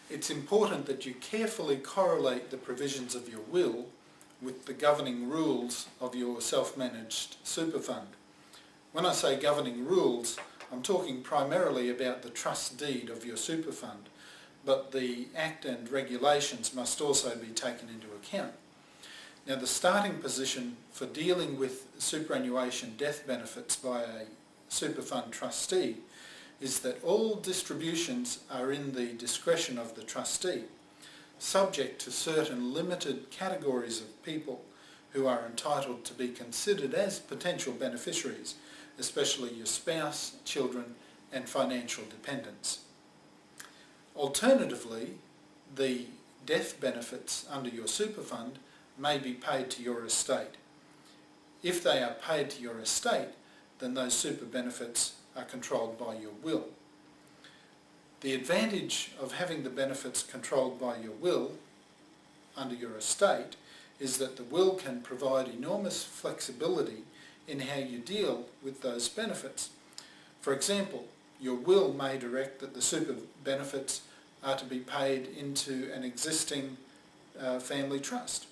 It's important that you carefully correlate the provisions of your will with the governing rules of your self-managed super fund. When I say governing rules, I'm talking primarily about the trust deed of your super fund, but the Act and regulations must also be taken into account. Now, the starting position for dealing with superannuation death benefits by a super fund trustee is that all distributions are in the discretion of the trustee, subject to certain limited categories of people who are entitled to be considered as potential beneficiaries, especially your spouse, children and financial dependents. Alternatively, the death benefits under your super fund may be paid to your estate. If they are paid to your estate, then those super benefits are controlled by your will. The advantage of having the benefits controlled by your will under your estate is that the will can provide enormous flexibility in how you deal with those benefits. For example, your will may direct that the super benefits are to be paid into an existing family trust,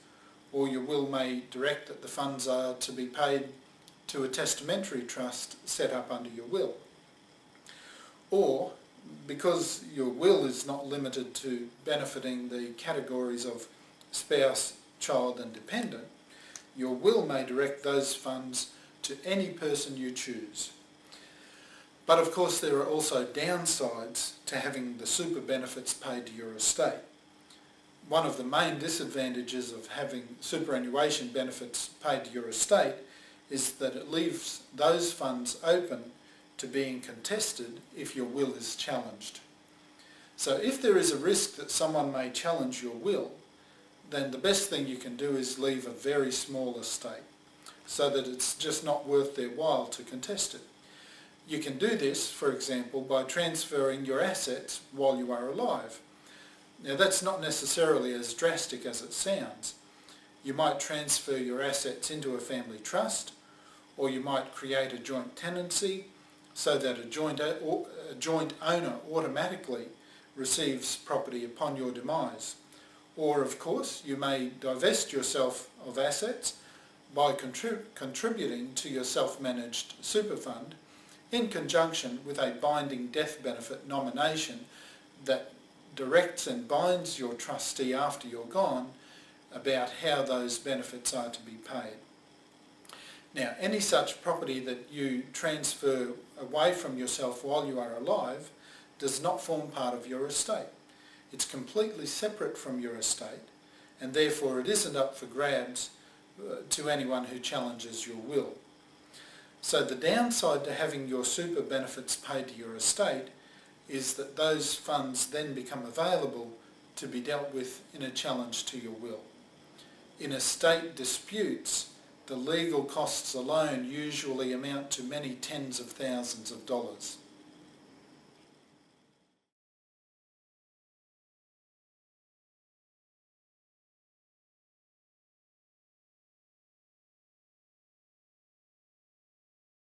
or your will may direct that the funds are to be paid to a testamentary trust set up under your will. Or, because your will is not limited to benefiting the categories of spouse, child and dependent, your will may direct those funds to any person you choose. But of course there are also downsides to having the super benefits paid to your estate. One of the main disadvantages of having superannuation benefits paid to your estate is that it leaves those funds open to being contested if your will is challenged. So if there is a risk that someone may challenge your will, then the best thing you can do is leave a very small estate, so that it's just not worth their while to contest it. You can do this, for example, by transferring your assets while you are alive. Now that's not necessarily as drastic as it sounds. You might transfer your assets into a family trust, or you might create a joint tenancy so that a joint owner automatically receives property upon your demise. Or of course you may divest yourself of assets by contributing to your self-managed super fund in conjunction with a binding death benefit nomination that directs and binds your trustee after you're gone about how those benefits are to be paid. Now, any such property that you transfer away from yourself while you are alive does not form part of your estate. It's completely separate from your estate, and therefore it isn't up for grabs to anyone who challenges your will. So the downside to having your super benefits paid to your estate is that those funds then become available to be dealt with in a challenge to your will. In estate disputes, the legal costs alone usually amount to many tens of thousands of dollars.